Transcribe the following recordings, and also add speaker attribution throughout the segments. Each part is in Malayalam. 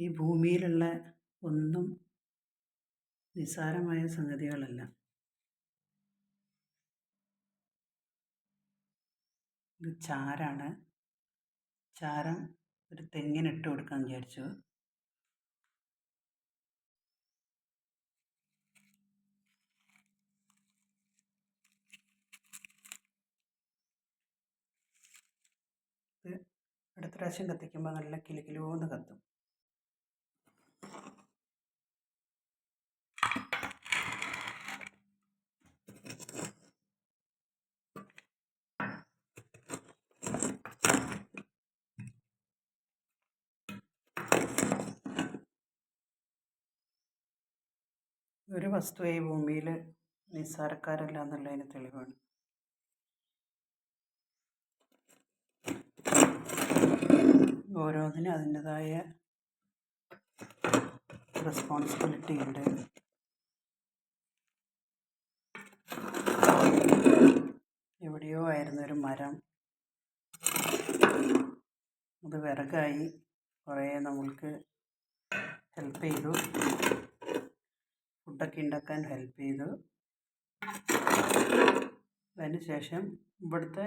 Speaker 1: ഈ ഭൂമിയിലുള്ള ഒന്നും നിസ്സാരമായ സംഗതികളല്ല. ഇത് ചാരാണ്. ചാരം ഒരു തെങ്ങിനിട്ട് കൊടുക്കാൻ വിചാരിച്ചു. ഇത് അടുത്ത പ്രാവശ്യം കത്തിക്കുമ്പോൾ നല്ല കിലുകിലൂന്ന് കത്തും. ഒരു വസ്തു ഈ ഭൂമിയിൽ നിസ്സാരക്കാരല്ല എന്നുള്ളതിന് തെളിവാണ്. ഓരോന്നിനും അതിൻ്റെതായ റെസ്പോൺസിബിലിറ്റി ഉണ്ട്. എവിടെയോ ആയിരുന്നൊരു മരം, അത് വിറകായി കുറേ നമ്മൾക്ക് ഹെൽപ്പ് ചെയ്തു, ഫുഡൊക്കെ ഉണ്ടാക്കാൻ ഹെൽപ്പ് ചെയ്തു. അതിന് ശേഷം ഇവിടുത്തെ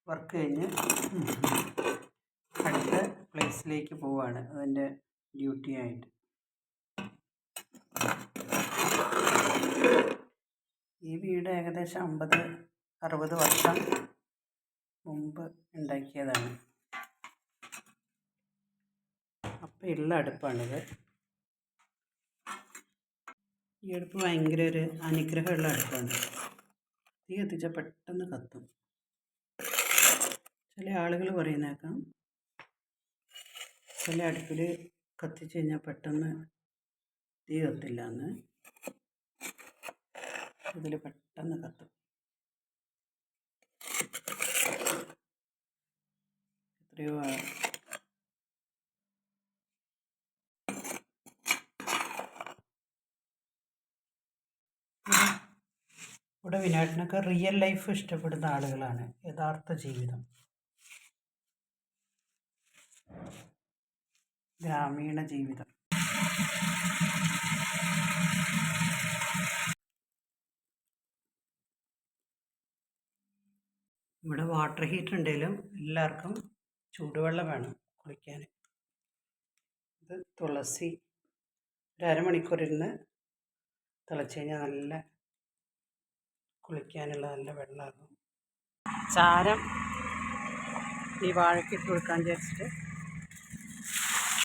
Speaker 1: വർക്ക് കഴിഞ്ഞ് അടുത്ത പ്ലേസിലേക്ക് പോവുകയാണ് അതിൻ്റെ ഡ്യൂട്ടി ആയിട്ട്. ഈ വീട് ഏകദേശം 50-60 വർഷം മുമ്പ് ഉണ്ടാക്കിയതാണ്. അപ്പം ഉള്ള അടുപ്പാണിത്. ഈ അടുപ്പ് ഭയങ്കര ഒരു അനുഗ്രഹമുള്ള അടുപ്പാണ്. തീ കത്തിച്ചാൽ പെട്ടെന്ന് കത്തും. ചില ആളുകൾ പറയുന്നേക്കാം ചില അടുപ്പിൽ കത്തിച്ച് കഴിഞ്ഞാൽ പെട്ടെന്ന് തീ കത്തില്ല എന്ന്. ഇതിൽ പെട്ടെന്ന് കത്തും. എത്രയോ ഇവിടെ വിനായകനൊക്കെ റിയൽ ലൈഫ് ഇഷ്ടപ്പെടുന്ന ആളുകളാണ്. യഥാർത്ഥ ജീവിതം, ഗ്രാമീണ ജീവിതം. ഇവിടെ വാട്ടർ ഹീറ്റർ ഉണ്ടെങ്കിലും എല്ലാവർക്കും ചൂടുവെള്ളം വേണം കുളിക്കാൻ. ഇത് തുളസി ഒരു അരമണിക്കൂർ ഇരുന്ന് തിളച്ച് കഴിഞ്ഞാൽ നല്ല കുളിക്കാനുള്ള നല്ല വെള്ളമാകും. ചാരം ഈ വാഴയ്ക്കിട്ട് കൊടുക്കാൻ വിചാരിച്ചിട്ട്